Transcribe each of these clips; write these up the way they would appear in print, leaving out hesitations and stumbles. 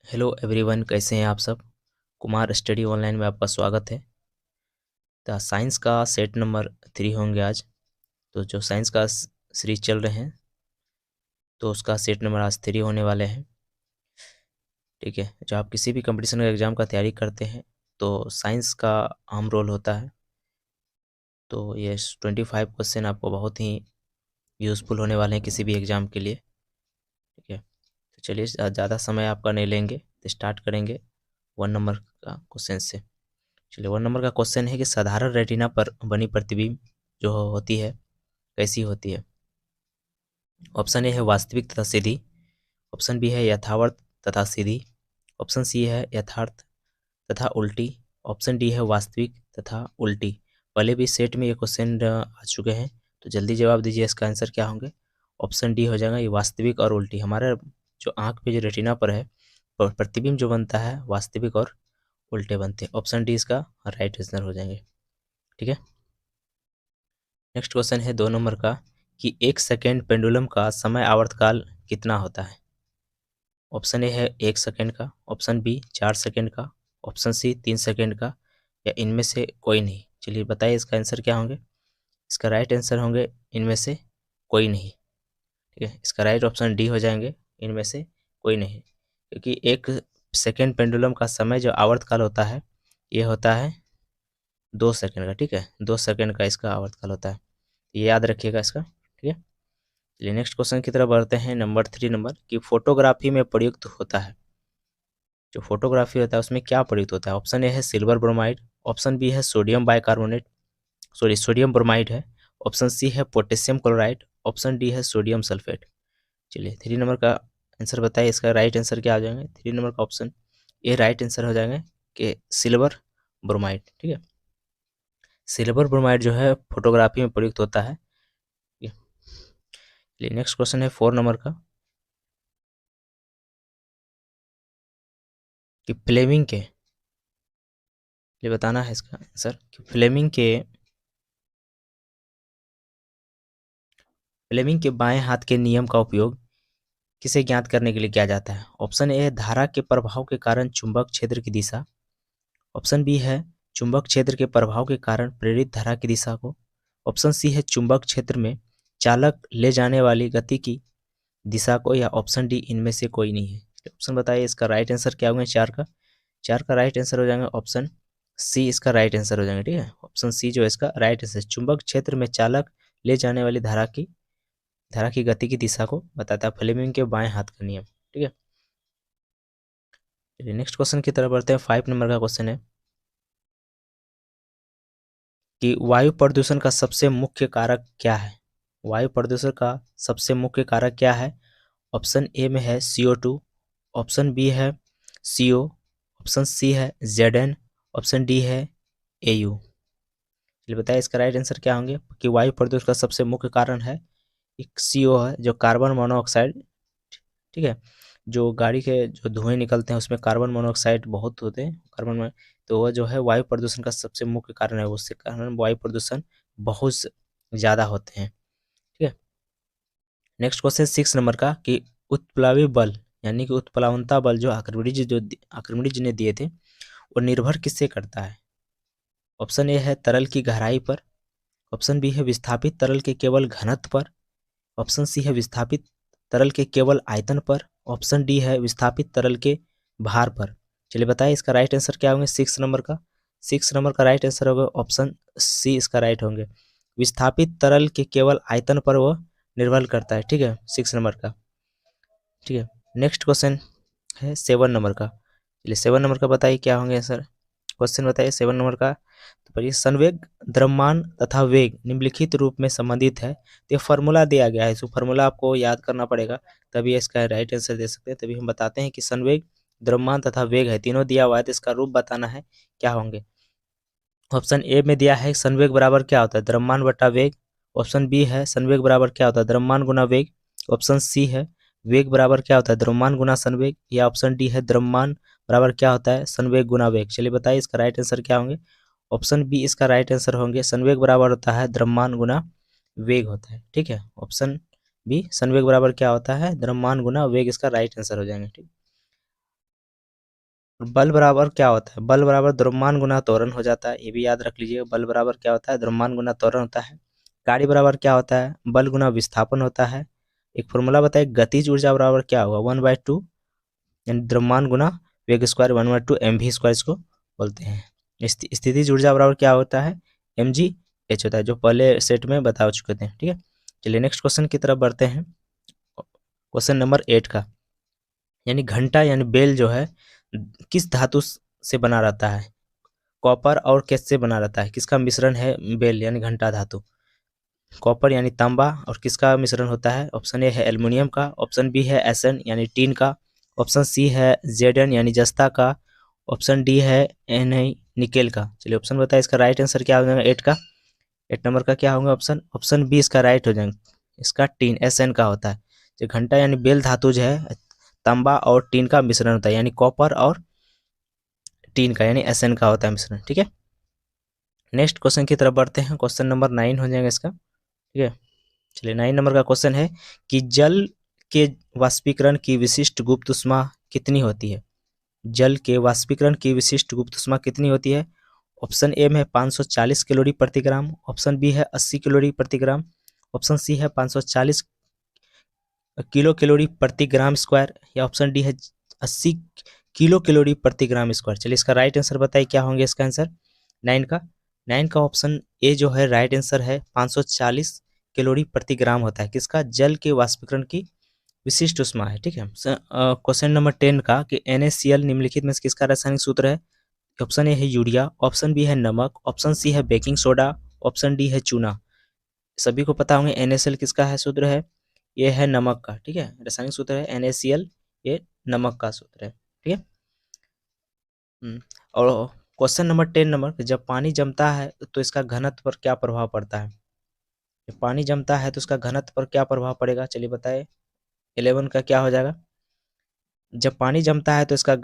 Hello everyone, कैसे हैं आप सब। कुमार स्टडी ऑनलाइन में आपका स्वागत है। तो साइंस का सेट नंबर 3 होंगे आज। तो जो साइंस का सीरीज चल रहे हैं तो उसका सेट नंबर आज 3 होने वाले हैं। ठीक है, जो आप किसी भी कंपटीशन का एग्ज़ाम का तैयारी करते हैं तो साइंस का अहम रोल होता है। तो ये 25 क्वेश्चन आपको बहुत ही यूज़फुल होने वाले हैं किसी भी एग्ज़ाम के लिए। ठीक है, तो चलिए ज़्यादा समय आपका नहीं लेंगे, तो स्टार्ट करेंगे 1 नंबर का क्वेश्चन से। चलिए 1 नंबर का क्वेश्चन है कि साधारण रेटिना पर बनी प्रतिबिंब जो होती है कैसी होती है। ऑप्शन ए है वास्तविक तथा सीधी, ऑप्शन बी है यथार्थ तथा सीधी, ऑप्शन सी है यथार्थ तथा उल्टी, ऑप्शन डी है वास्तविक तथा उल्टी। पहले भी सेट में ये क्वेश्चन आ चुके हैं, तो जल्दी जवाब दीजिए, इसका आंसर क्या होंगे। ऑप्शन डी हो जाएगा, ये वास्तविक और उल्टी। हमारे जो आँख पे जो रेटिना पर है प्रतिबिंब जो बनता है वास्तविक और उल्टे बनते हैं। ऑप्शन डी इसका राइट आंसर हो जाएंगे। ठीक है, नेक्स्ट क्वेश्चन है 2 नंबर का कि 1 सेकेंड पेंडुलम का समय आवर्तकाल कितना होता है। ऑप्शन ए है 1 सेकेंड का, ऑप्शन बी 4 सेकेंड का, ऑप्शन सी 3 सेकेंड का, या इनमें से कोई नहीं। चलिए बताइए इसका आंसर क्या होंगे। इसका राइट आंसर होंगे इनमें से कोई नहीं। ठीक है, इसका राइट ऑप्शन डी हो जाएंगे, इनमें से कोई नहीं। क्योंकि 1 सेकेंड पेंडुलम का समय जो आवर्तकाल होता है ये होता है 2 सेकेंड का। ठीक है, 2 सेकेंड का इसका आवर्तकाल होता है, ये याद रखिएगा इसका। ठीक है, चलिए नेक्स्ट क्वेश्चन की तरफ बढ़ते हैं। नंबर 3 नंबर कि फोटोग्राफी में प्रयुक्त होता है, जो फोटोग्राफी होता है उसमें क्या प्रयुक्त होता है। ऑप्शन ए है सिल्वर ब्रोमाइड, ऑप्शन बी है सोडियम बाइकार्बोनेट, सोडियम ब्रोमाइड है, ऑप्शन सी है पोटेशियम क्लोराइड, ऑप्शन डी है सोडियम सल्फेट। चलिए 3 नंबर का आंसर बताइए, इसका राइट आंसर क्या हो जाएंगे। 3 नंबर का ऑप्शन ए राइट आंसर हो जाएंगे कि सिल्वर ब्रोमाइड। ठीक है, सिल्वर ब्रोमाइड जो है फोटोग्राफी में प्रयुक्त होता है। चलिए नेक्स्ट क्वेश्चन है 4 नंबर का कि फ्लेमिंग के, ये बताना है इसका आंसर कि फ्लेमिंग के बाएं हाथ के नियम का उपयोग किसे ज्ञात करने के लिए किया जाता है। ऑप्शन ए है धारा के प्रभाव के कारण चुंबक क्षेत्र की दिशा, ऑप्शन बी है चुंबक क्षेत्र के प्रभाव के कारण प्रेरित धारा की दिशा को, ऑप्शन सी है चुंबक क्षेत्र में चालक ले जाने वाली गति की दिशा को, या ऑप्शन डी इनमें से कोई नहीं है। ऑप्शन बताइए इसका राइट आंसर क्या होंगे। 4 का राइट आंसर हो जाएंगे ऑप्शन सी, इसका राइट आंसर हो जाएंगे। ठीक है, ऑप्शन सी जो है इसका राइट आंसर, चुंबक क्षेत्र में चालक ले जाने वाली धारा की गति की दिशा को बताता है फ्लेमिंग के बाएं हाथ का नियम। ठीक है, चलिए नेक्स्ट क्वेश्चन की तरफ बढ़ते हैं। 5 नंबर का क्वेश्चन है कि वायु प्रदूषण का सबसे मुख्य कारक क्या है। वायु प्रदूषण का सबसे मुख्य कारक क्या है। ऑप्शन ए में है CO2, ऑप्शन बी है CO, ऑप्शन सी है Zn, ऑप्शन डी है AU। चलिए बताइए इसका राइट आंसर क्या होंगे कि वायु प्रदूषण का सबसे मुख्य कारण है एक CO है, जो कार्बन मोनोऑक्साइड। ठीक है, जो गाड़ी के जो धुएं निकलते हैं उसमें कार्बन मोनोऑक्साइड बहुत होते हैं, तो वह जो है वायु प्रदूषण का सबसे मुख्य कारण है, उसके कारण वायु प्रदूषण बहुत ज़्यादा होते हैं। ठीक है, नेक्स्ट क्वेश्चन 6 नंबर का कि उत्प्लावी बल यानी कि उत्प्लावनता बल जो आर्किमिडीज ने दिए थे वो निर्भर किससे करता है। ऑप्शन ए है तरल की गहराई पर, ऑप्शन बी है विस्थापित तरल के केवल घनत्व पर, ऑप्शन सी है विस्थापित तरल के केवल आयतन पर, ऑप्शन डी है विस्थापित तरल के भार पर। चलिए बताइए इसका राइट आंसर क्या होंगे। 6 नंबर का राइट आंसर होगा ऑप्शन सी, इसका राइट होंगे विस्थापित तरल के केवल आयतन पर वह निर्भर करता है। ठीक है, 6 नंबर का। ठीक है, नेक्स्ट क्वेश्चन है 7 नंबर का। चलिए 7 नंबर का बताइए क्या होंगे सर। क्वेश्चन बताइए 7 नंबर का। तो पढ़िए, संवेग द्रव्यमान तथा वेग निम्नलिखित रूप में संबंधित है। तो ये फार्मूला दिया गया है, इसको फार्मूला आपको याद करना पड़ेगा, तभी इसका राइट आंसर दे सकते हैं। तभी हम बताते हैं कि संवेग द्रव्यमान तथा वेग है, तीनों दिया हुआ है, तो इसका रूप बताना है क्या होंगे। ऑप्शन ए में दिया है संवेग बराबर क्या होता है द्रव्यमान बटा वेग, ऑप्शन बी है संवेग बराबर क्या होता है द्रव्यमान गुना वेग, ऑप्शन सी है वेग बराबर क्या होता है द्रव्यमान गुना संवेग, या ऑप्शन डी है द्रव्यमान बराबर क्या होता है संवेग गुना वेग। चलिए बताइए इसका राइट आंसर क्या होंगे। ऑप्शन बी इसका राइट आंसर होंगे संवेग बराबर होता है द्रव्यमान गुना वेग होता है। ठीक है, ऑप्शन बी संवेग बराबर क्या होता है द्रव्यमान गुना वेग, इसका राइट आंसर हो जाएंगे। ठीक। बल बराबर क्या होता है? बल बराबर द्रव्यमान गुना त्वरण हो जाता है, ये भी याद रख लीजिए। बल बराबर क्या होता है? द्रव्यमान गुना त्वरण होता है। कार्य बराबर क्या होता है? बल गुना विस्थापन होता है। एक फॉर्मूला बताइए, गतिज ऊर्जा बराबर क्या होगा? 1/2 यानी द्रव्यमान गुना वेग स्क्वायर, 1/2 mv स्क्वायर इसको बोलते हैं। स्थितिज ऊर्जा बराबर क्या होता है? mgh होता है, जो पहले सेट में बता चुके थे। ठीक है, चलिए नेक्स्ट क्वेश्चन की तरफ बढ़ते हैं। क्वेश्चन नंबर 8 का, यानी घंटा यानी बेल जो है किस धातु से बना रहता है? कॉपर और किस से बना रहता है? किसका मिश्रण है बेल यानी घंटा धातु? कॉपर यानी तांबा और किसका मिश्रण होता है? ऑप्शन ए है एल्युमिनियम का, ऑप्शन बी है एसएन यानी टीन का, ऑप्शन सी है जेडन यानी जस्ता का, ऑप्शन डी है एन निकेल का। चलिए ऑप्शन बताइए, इसका राइट आंसर क्या हो जाएगा? 8 का, 8 नंबर का क्या होगा ऑप्शन? ऑप्शन बी इसका राइट हो जाएगा। इसका टीन एसएन का होता है। जो घंटा यानी बेल धातु जो है तांबा और टीन का मिश्रण होता है, यानी कॉपर और टीन का यानी एसएन का होता है मिश्रण। ठीक है, नेक्स्ट क्वेश्चन की तरफ बढ़ते हैं। क्वेश्चन नंबर 9 हो जाएगा इसका। ठीक है, चलिए 9 नंबर का क्वेश्चन है कि जल के वाष्पीकरण की विशिष्ट गुप्त ऊष्मा कितनी होती है? जल के वाष्पीकरण की विशिष्ट गुप्त ऊष्मा कितनी होती है? ऑप्शन ए में 540 कैलोरी प्रति ग्राम, ऑप्शन बी है 80 कैलोरी प्रति ग्राम, ऑप्शन सी है 540 किलो कैलोरी प्रति ग्राम स्क्वायर, या ऑप्शन डी है 80 किलो कैलोरी प्रति ग्राम स्क्वायर। चलिए इसका राइट आंसर बताइए, क्या होंगे इसका आंसर 9 का? 9 का ऑप्शन ए जो है राइट आंसर है, 540 कैलोरी प्रति ग्राम होता है। किसका? जल के वाष्पीकरण की विशिष्ट ऊष्मा है। ठीक है, क्वेश्चन नंबर 10 का कि NaCl निम्नलिखित में से किसका रासायनिक सूत्र है? ऑप्शन ए है यूरिया, ऑप्शन बी है नमक, ऑप्शन सी है बेकिंग सोडा, ऑप्शन डी है चूना। सभी को पता होंगे NaCl किसका है सूत्र है? ये है नमक का। ठीक है, रासायनिक सूत्र है NaCl, ये नमक का सूत्र है। ठीक है, और क्वेश्चन नंबर 10 नंबर, जब पानी जमता है तो इसका घनत्व पर क्या प्रभाव पड़ता है? जब पानी जमता है तो इसका घनत्व पर क्या प्रभाव पड़ेगा? चलिए बताए, 11 का क्या हो जाएगा? जब पानी जमता है तो इसका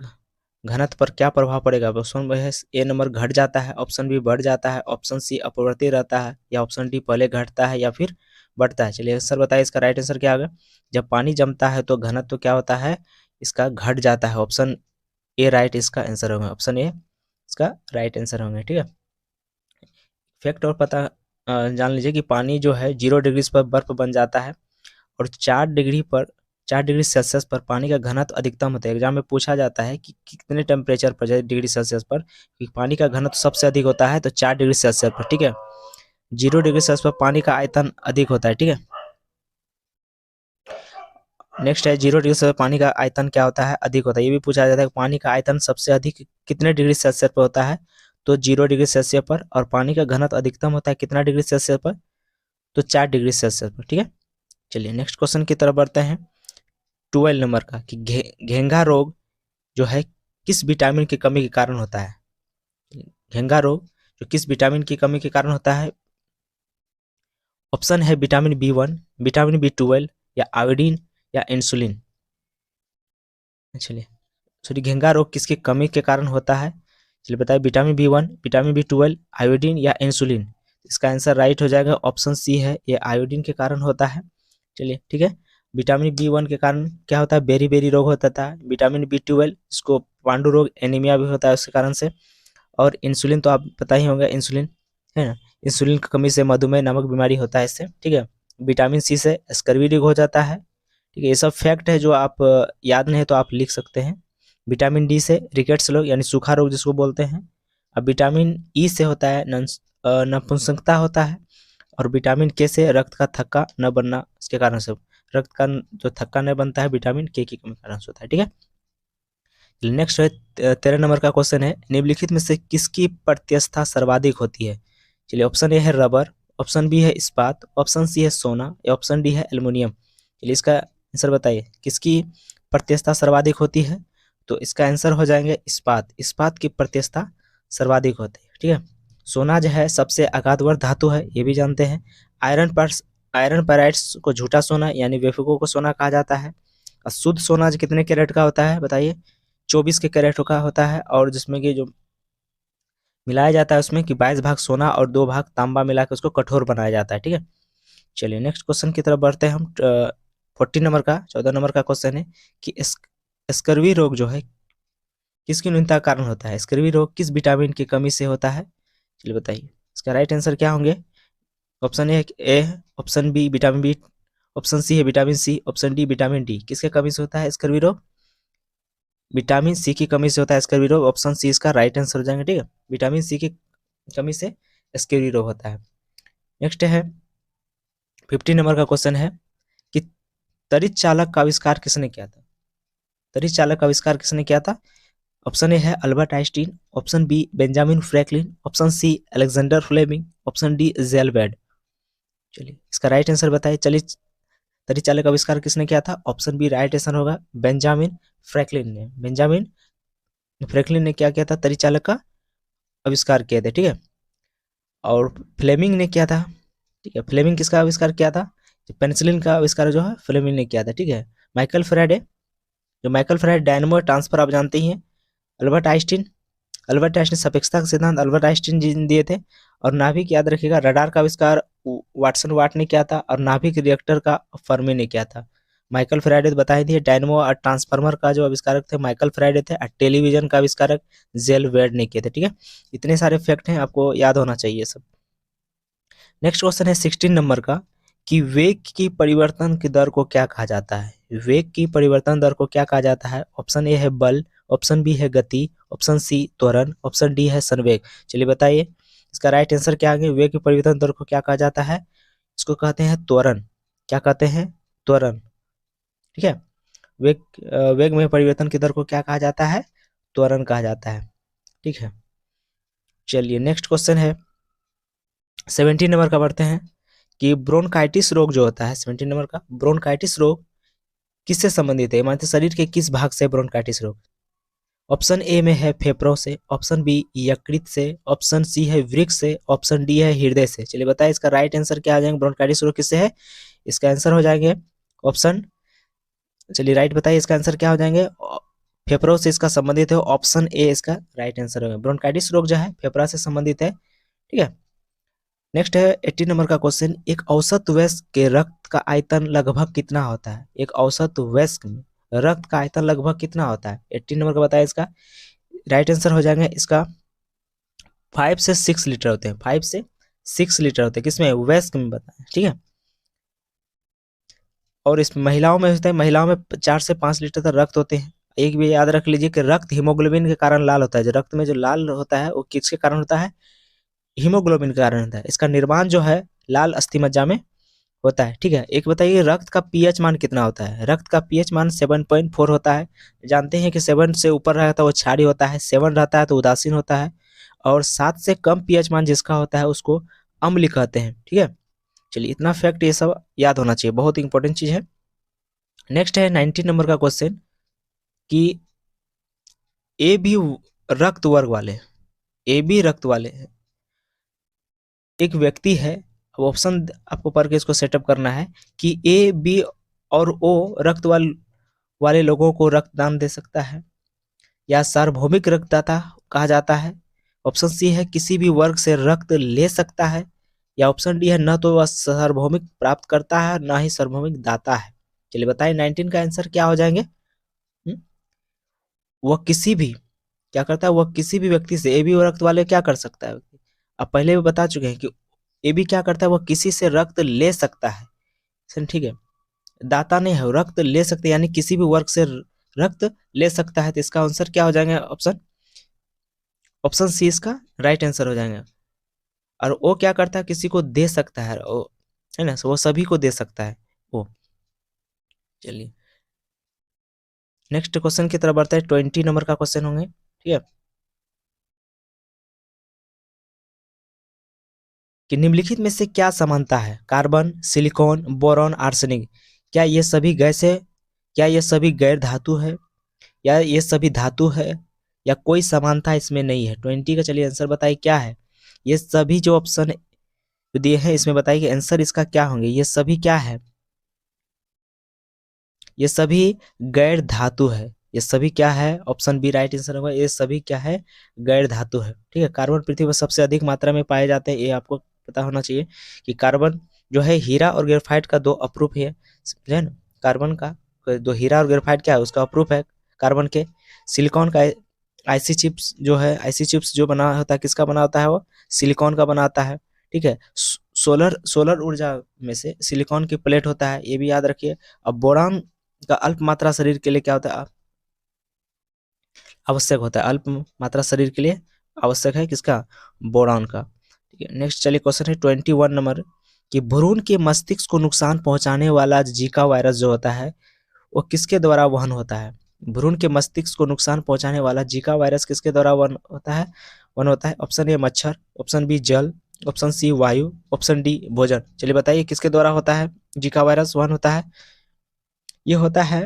घनत्व पर क्या प्रभाव पड़ेगा? ऑप्शन है ए नंबर घट जाता है, ऑप्शन बी बढ़ जाता है, ऑप्शन सी अपरिवर्तित रहता है, या ऑप्शन डी पहले घटता है या फिर बढ़ता है। चलिए आंसर बताइए, इसका राइट आंसर क्या होगा? जब पानी जमता है तो घनत्व क्या होता है? इसका घट जाता है। ऑप्शन ए राइट इसका आंसर होगा, ऑप्शन ए इसका राइट आंसर होंगे। ठीक है, फैक्ट और पता जान लीजिए कि पानी जो है 0 डिग्री पर बर्फ बन जाता है, और 4 डिग्री सेल्सियस पर पानी का घनत्व अधिकतम होता है। एग्जाम में पूछा जाता है कि कितने टेम्परेचर पर, जैसे डिग्री सेल्सियस पर कि पानी का घनत्व सबसे अधिक होता है, तो 4 डिग्री सेल्सियस पर। ठीक है, 0 डिग्री सेल्सियस पर पानी का आयतन अधिक होता है। ठीक है, नेक्स्ट है 0 डिग्री सेल्सियस पर पानी का आयतन क्या होता है? अधिक होता है। ये भी पूछा जाता है कि पानी का आयतन सबसे अधिक कितने डिग्री सेल्सियस पर होता है? तो 0 डिग्री सेल्सियस पर। और पानी का घनत्व अधिकतम होता है कितना डिग्री सेल्सियस पर? तो 4 डिग्री सेल्सियस पर। ठीक है, चलिए नेक्स्ट क्वेश्चन की तरफ बढ़ते हैं। 12 नंबर का कि घेंघा रोग जो है किस विटामिन की कमी के कारण होता है? घेंघा रोग जो किस विटामिन की कमी के कारण होता है? ऑप्शन है विटामिन B1, विटामिन B12, या आयोडीन, या इंसुलिन। चलिए, सॉरी, घेंघा रोग किसकी कमी के कारण होता है? चलिए बताइए, vitamin B1, vitamin B12, iodine, या इंसुलिन। इसका आंसर राइट हो जाएगा, ऑप्शन सी है, ये आयोडीन के कारण होता है। चलिए ठीक है, विटामिन B1 के कारण क्या होता है? बेरी बेरी रोग होता था। विटामिन B12 इसको पांडु रोग एनीमिया भी होता है उसके कारण से। और इंसुलिन तो आप पता ही होगा, इंसुलिन है ना, इंसुलिन की कमी से मधुमेह नामक बीमारी होता है इससे। ठीक है, विटामिन सी से स्कर्वी रोग हो जाता है। ठीक है, ये सब फैक्ट है जो आप याद नहीं है तो आप लिख सकते हैं। विटामिन डी से रिकेट्स रोग यानी सूखा रोग जिसको बोलते हैं। अब विटामिन ई से होता है नपुंसकता होता है। और विटामिन के से रक्त का थक्का न बनना, इसके कारण से रक्त का जो थक्का न बनता है विटामिन के की कमी के कारण से होता है। ठीक है, नेक्स्ट है 13 नंबर का क्वेश्चन है, निम्नलिखित में से किसकी प्रत्यस्थता सर्वाधिक होती है? चलिए ऑप्शन ए है रबर, ऑप्शन बी है इस्पात, ऑप्शन सी है सोना, या ऑप्शन डी है एल्युमिनियम। चलिए इसका आंसर बताइए, किसकी प्रत्यस्थता सर्वाधिक होती है? तो इसका आंसर हो जाएंगे इस्पात। इस्पात की प्रत्यस्थता सर्वाधिक होती है। ठीक है, सोना जो है सबसे अगाधवर धातु है, ये भी जानते हैं। आयरन पैराइड्स को झूठा सोना यानी बेफिकों को सोना कहा जाता है। और शुद्ध सोना जो कितने कैरेट का होता है बताइए? 24 के कैरेट का होता है। और जिसमें कि जो मिलाया जाता है उसमें कि 22 भाग सोना और 2 भाग तांबा मिला के उसको कठोर बनाया जाता है। ठीक है, चलिए नेक्स्ट क्वेश्चन की तरफ बढ़ते हैं हम। 14 नंबर का 14 नंबर का क्वेश्चन है कि स्कर्वी रोग जो है किसकी न्यूनता का कारण होता है? स्कर्वी रोग किस विटामिन की कमी से होता है? चलिए बताइए, इसका राइट आंसर क्या होंगे? ऑप्शन ए है, option B vitamin B, option C है vitamin C, option D vitamin D. किसके कमी से होता है स्कर्वी रोग? विटामिन सी की कमी से होता है स्कर्वी रोग। ऑप्शन सी इसका राइट आंसर हो जाएंगे। ठीक है, विटामिन सी की कमी से स्कर्वी रोग होता है। नेक्स्ट है 50 नंबर का क्वेश्चन है कि तड़ित चालक का आविष्कार किसने किया था? तड़ित चालक का आविष्कार किसने किया था? ऑप्शन ए है Albert Einstein, option B Benjamin Franklin, option C Alexander Fleming, option D Gilbert. चलिए इसका राइट आंसर बताइए। चलिए तड़ित चालक का आविष्कार किसने किया था? ऑप्शन बी राइट आंसर होगा बेंजामिन फ्रैंकलिन ने। बेंजामिन फ्रैंकलिन ने क्या किया था? तड़ित चालक का आविष्कार किया था। ठीक है, और फ्लेमिंग ने किया था। ठीक है, फ्लेमिंग किसका आविष्कार किया था? पेनिसिलिन का आविष्कार जो है फ्लेमिंग ने किया था। ठीक है, माइकल फेराडे, जो माइकल फेराडे डायनेमो ट्रांसफर आप जानते ही हैं। अल्बर्ट आइंस्टीन, अल्बर्ट आइंस्टीन सापेक्षता का सिद्धांत अल्बर्ट आइंस्टीन जी ने दिए थे। और नाभिक याद रखिएगा, रडार का आविष्कार वाटसन वाट ने किया था, और नाभिक रिएक्टर का फर्मी ने किया था। माइकल फेराडे तो बताए थे। डायनेमो और ट्रांसफार्मर का जो आविष्कारक थे माइकल फेराडे थे, और टेलीविजन का आविष्कारक जेल वेड ने किए थे। ठीक है, इतने सारे फैक्ट हैं, आपको याद होना चाहिए सब। नेक्स्ट क्वेश्चन है 16 नंबर का कि वेग की परिवर्तन की दर को क्या कहा जाता है? वेग की परिवर्तन दर को क्या कहा जाता है? ऑप्शन ए है बल, ऑप्शन बी है गति, ऑप्शन सी त्वरण, ऑप्शन डी है संवेग। चलिए बताइए इसका राइट आंसर क्या है? वेग की परिवर्तन दर को क्या कहा जाता है? इसको कहते हैं त्वरण। क्या कहते हैं? त्वरण। ठीक है, वेग वेग में परिवर्तन की दर को क्या कहा जाता है? त्वरण कहा जाता है। ठीक है, चलिए नेक्स्ट क्वेश्चन है 17 नंबर का बढ़ते हैं कि ब्रोंकाइटिस रोग जो होता है, 17 नंबर का ब्रोंकाइटिस रोग किससे संबंधित है? मानते शरीर के किस भाग से ब्रोंकाइटिस रोग? ऑप्शन ए में है फेफड़ों से, ऑप्शन बी यकृत से, ऑप्शन सी है वृक्क से, ऑप्शन डी है हृदय से। चलिए बताइए इसका राइट आंसर क्या आ जाएंगे? ब्रोंकाइटिस रोग किससे है? इसका आंसर हो जाएंगे ऑप्शन, चलिए राइट बताइए इसका आंसर क्या हो जाएंगे? फेफड़ों से इसका संबंधित है। ऑप्शन ए इसका राइट आंसर होगा। ब्रोंकाइटिस रोग जो है फेफड़ा से संबंधित है। ठीक है, नेक्स्ट है 18 नंबर का क्वेश्चन, एक औसत वयस्क के रक्त का आयतन लगभग कितना होता है? एक औसत वयस्क में रक्त का आयतन लगभग कितना होता है? 18 नंबर का बताया। इसका राइट आंसर हो जाएगा इसका 5 से 6 लीटर होते हैं। 5 से 6 लीटर होते हैं किसमें? वयस्क में बताया। ठीक है, और इस महिलाओं में होता है, महिलाओं में 4 से 5 लीटर तक रक्त होते हैं। एक भी याद रख लीजिए कि रक्त हीमोग्लोबिन के कारण लाल होता है। जो रक्त में जो लाल होता है वो किसके कारण होता है? हीमोग्लोबिन के कारण होता है। इसका निर्माण जो है लाल अस्थि मज्जा में होता है। ठीक है, एक बताइए रक्त का पीएच मान कितना होता है? रक्त का पीएच मान 7.4 होता है। जानते हैं कि 7 से ऊपर रहता है वो क्षारीय होता है, 7 रहता है तो उदासीन होता है, और 7 से कम पीएच मान जिसका होता है उसको अम्ल कहते हैं। ठीक है, चलिए इतना फैक्ट ये सब याद होना चाहिए, बहुत इंपॉर्टेंट चीज है। नेक्स्ट है 19 नंबर का क्वेश्चन कि ए बी रक्त वर्ग वाले, ए बी रक्त वाले एक व्यक्ति है। अब ऑप्शन आपको पढ़ के इसको सेटअप करना है कि ए बी और ओ रक्त वाले लोगों को रक्तदान दे सकता है, या सार्वभौमिक रक्तदाता कहा जाता है। ऑप्शन सी है किसी भी वर्ग से रक्त ले सकता है, या ऑप्शन डी है न तो वह सार्वभौमिक प्राप्त करता है ना ही सार्वभौमिक दाता है। चलिए बताइए 19 का आंसर क्या हो जाएंगे? वह किसी भी, क्या करता है? वह किसी भी व्यक्ति से, ए बी रक्त वाले क्या कर सकता है? अब पहले भी बता चुके हैं कि ए बी क्या करता है? वह किसी से रक्त ले सकता है। ठीक है, दाता नहीं है, रक्त ले सकते यानी किसी भी वर्ग से रक्त ले सकता है। तो इसका आंसर क्या हो जाएगा? ऑप्शन ऑप्शन सी इसका राइट आंसर हो जाएगा। और वो क्या करता है? किसी को दे सकता है, वो है ना, वो सभी को दे सकता है वो। चलिए नेक्स्ट क्वेश्चन की तरफ बढ़ते हैं। 20 नंबर का क्वेश्चन होंगे। ठीक है, कि निम्नलिखित में से क्या समानता है? Carbon, silicon, boron, arsenic. क्या ये सभी गैस है? क्या ये सभी गैर धातु है, या ये सभी धातु है, या कोई समानता इसमें नहीं है? 20 का चलिए आंसर बताइए क्या है? ये सभी जो ऑप्शन दिए हैं इसमें बताइए कि आंसर इसका क्या होंगे? ये सभी क्या है? ये सभी गैर धातु है। ये सभी क्या है? ऑप्शन बी राइट आंसर होगा। ये सभी क्या है? गैर धातु है। ठीक है, कार्बन पृथ्वी पर सबसे अधिक मात्रा में पाए जाते हैं, ये आपको पता होना चाहिए कि कार्बन जो है हीरा और ग्रेफाइट का दो अप्रूप है, समझे ना? कार्बन का दो हीरा और ग्रेफाइट क्या है? उसका अप्रूप है कार्बन के। सिलिकॉन का आईसी चिप्स जो है, आईसी चिप्स जो बना होता है किसका बना होता है, वो सिलिकॉन का बनाता है। ठीक है, सोलर ऊर्जा में से सिलिकॉन की प्लेट होता है, ये भी याद रखिए। अब बोरान का अल्प मात्रा शरीर के लिए क्या होता है, आवश्यक होता है, अल्प मात्रा शरीर के लिए आवश्यक है किसका, बोरान का। ठीक है, नेक्स्ट चलिए क्वेश्चन है 21 नंबर कि भ्रूण के मस्तिष्क को नुकसान पहुंचाने वाला जीका वायरस जो होता है वो किसके द्वारा वहन होता है। भ्रूण के मस्तिष्क को नुकसान पहुंचाने वाला जीका वायरस किसके द्वारा वहन होता है। ऑप्शन ए मच्छर, ऑप्शन बी जल, ऑप्शन सी वायु, ऑप्शन डी भोजन। चलिए बताइए किसके द्वारा होता है जीका वायरस वहन होता है। ये होता है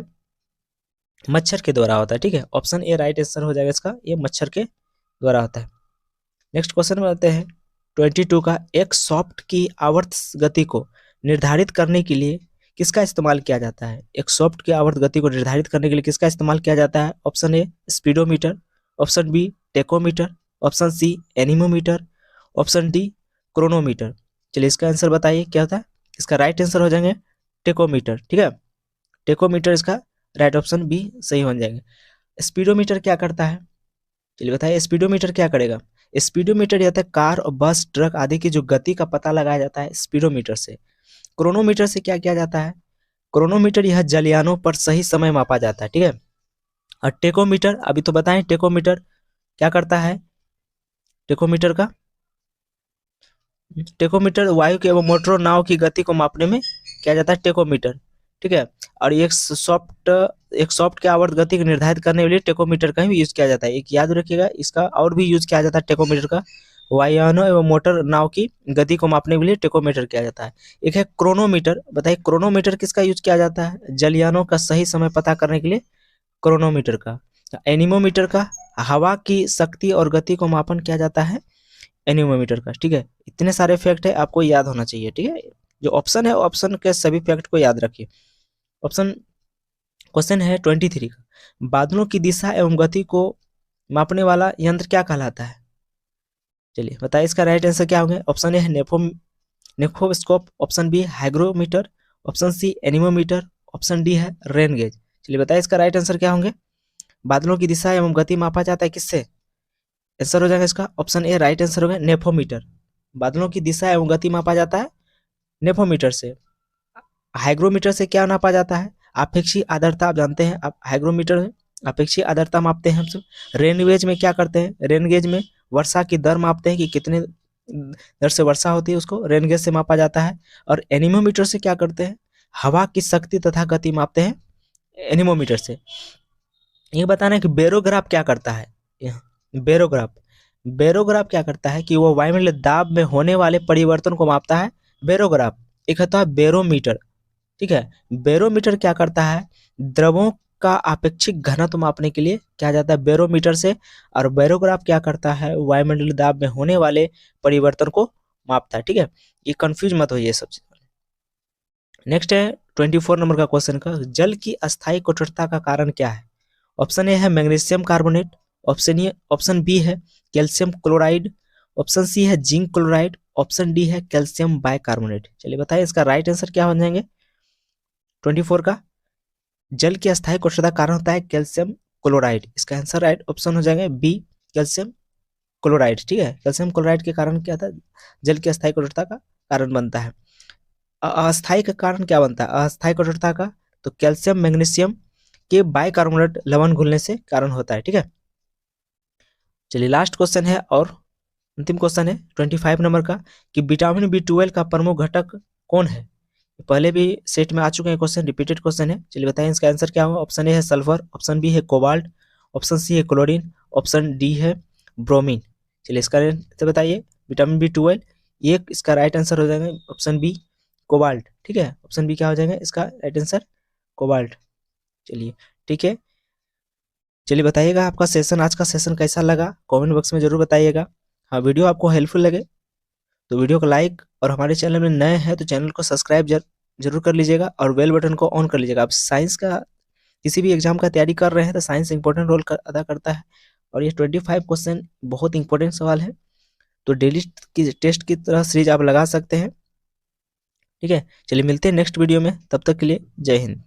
मच्छर के द्वारा होता है। ठीक है, ऑप्शन ए राइट आंसर हो जाएगा इसका, ये मच्छर के द्वारा होता है। नेक्स्ट क्वेश्चन में आते हैं 22 का, एक सॉफ्ट की आवर्त गति को निर्धारित करने के लिए किसका इस्तेमाल किया जाता है। एक सॉफ्ट की आवर्त गति को निर्धारित करने के लिए किसका इस्तेमाल किया जाता है। Option A speedometer, option B tachometer, option C anemometer, option D chronometer. चलिए इसका आंसर बताइए क्या होता है। इसका राइट आंसर हो जाएंगे टेकोमीटर। ठीक है, टेकोमीटर इसका राइट ऑप्शन बी सही हो जाएंगे। स्पीडोमीटर क्या करता है, चलिए बताइए स्पीडोमीटर क्या करेगा। स्पीडोमीटर या तो कार और बस ट्रक आदि की जो गति का पता लगाया जाता है स्पीडोमीटर से। क्रोनोमीटर से क्या किया जाता है, क्रोनोमीटर यह जलयानों पर सही समय मापा जाता है। ठीक है, और टेकोमीटर अभी तो बताएं टेकोमीटर क्या करता है। टेकोमीटर का टेकोमीटर वायु के एवं मोटर नाव की गति को मापने में किया जाता है टेकोमीटर। ठीक है, और एक सॉफ्ट के आवर्त गति को निर्धारित करने के लिए टेकोमीटर का भी यूज किया जाता है। एक याद रखिएगा इसका और भी यूज किया जाता है टेकोमीटर का, वायुयानों एवं मोटर नाव की गति को मापने के लिए टेकोमीटर किया जाता है। एक है क्रोनोमीटर, बताइए क्रोनोमीटर किसका यूज किया जाता है। जलयानों का सही समय पता करने के लिए क्रोनोमीटर का। एनीमोमीटर का हवा की शक्ति और गति को मापन किया जाता है एनीमोमीटर का। ठीक है, इतने सारे फैक्ट है आपको याद होना चाहिए। ठीक है, जो ऑप्शन है ऑप्शन के सभी फैक्ट को याद रखिए। ऑप्शन क्वेश्चन है 23 का, बादलों की दिशा एवं गति को मापने वाला यंत्र क्या कहलाता है। चलिए बताइए इसका राइट आंसर क्या होंगे। ऑप्शन ए है nephoscope, option B hygrometer, option C anemometer, option D है रेन गेज। चलिए बताइए इसका राइट आंसर क्या होंगे। बादलों की दिशा एवं गति मापा जाता है किससे, आंसर हो जाएगा इसका ऑप्शन ए राइट आंसर होगा नेफोमीटर। बादलों की दिशा एवं गति मापा जाता है नेफोमीटर से। हाइग्रोमीटर से क्या नापा जाता है, आपेक्षिक आर्द्रता। आप जानते हैं आप हाइग्रोमीटर में आपेक्षिक आर्द्रता मापते हैं हम सब। रेन गेज में क्या करते हैं, रेन गेज में वर्षा की दर मापते हैं कि कितने दर से वर्षा होती है, उसको रेन गेज से मापा जाता है। और एनीमोमीटर से क्या करते हैं, हवा की शक्ति तथा गति मापते हैं एनीमोमीटर से। ये बताना है कि बेरोग्राफ क्या करता है। बेरोग्राफ क्या करता है कि वो वायुमंडलीय दाब में होने वाले परिवर्तन को मापता है बेरोग्राफ। एक होता है बेरोमीटर। ठीक है, बेरोमीटर क्या करता है, द्रवों का आपेक्षिक घनत्व मापने के लिए क्या जाता है बेरोमीटर से। और बेरोग्राफ क्या करता है, वायुमंडलीय दाब में होने वाले परिवर्तन को मापता है। ठीक है, ये कंफ्यूज मत होइए सबसे। नेक्स्ट है 24 नंबर का क्वेश्चन का, जल की अस्थायी कठोरता का कारण क्या है। ऑप्शन ए है मैग्नीशियम कार्बोनेट, ऑप्शन बी है कैल्शियम क्लोराइड, ऑप्शन सी है जिंक क्लोराइड, ऑप्शन डी है कैल्शियम बाइकार्बोनेट। चलिए बताइए इसका राइट आंसर क्या हो जाएंगे 24 का। जल की अस्थायी कठोरता कारण होता है कैल्शियम क्लोराइड, इसका आंसर राइट ऑप्शन हो जाएंगे बी कैल्शियम क्लोराइड। ठीक है, कैल्शियम क्लोराइड के कारण क्या था, जल की अस्थायी कठोरता का कारण बनता है। अस्थायी का कारण क्या बनता है अस्थायी कठोरता का, तो कैल्शियम मैग्नीशियम के बाइकार्बोनेट लवण घुलने से कारण होता है। ठीक है, चलिए लास्ट क्वेश्चन है और अंतिम क्वेश्चन है 25 नंबर का कि विटामिन B12 का प्रमुख घटक कौन है। पहले भी सेट में आ चुके हैं क्वेश्चन, रिपीटेड क्वेश्चन है। चलिए बताएं इसका आंसर क्या होगा। ऑप्शन ए है सल्फर, ऑप्शन बी है कोबाल्ट, ऑप्शन सी है क्लोरीन, ऑप्शन डी है ब्रोमीन। चलिए इसका आंसर बताइए विटामिन B12, ये इसका राइट आंसर हो जाएगा ऑप्शन बी कोबाल्ट। ठीक है, ऑप्शन बी क्या हो जाएगा इसका राइट आंसर कोबाल्ट। चलिए ठीक है, चलिए बताइएगा आपका सेशन, आज का सेशन कैसा लगा कमेंट बॉक्स में जरूर बताइएगा। हाँ, वीडियो आपको हेल्पफुल लगे तो वीडियो को लाइक, और हमारे चैनल में नए हैं तो चैनल को सब्सक्राइब जरूर कर लीजिएगा और बेल बटन को ऑन कर लीजिएगा। आप साइंस का किसी भी एग्जाम का तैयारी कर रहे हैं तो साइंस इंपॉर्टेंट रोल अदा करता है, और ये 25 क्वेश्चन बहुत इंपॉर्टेंट सवाल है, तो डेली की टेस्ट की तरह सीरीज आप लगा सकते हैं। ठीक है, चलिए मिलते हैं नेक्स्ट वीडियो में, तब तक के लिए जय हिंद।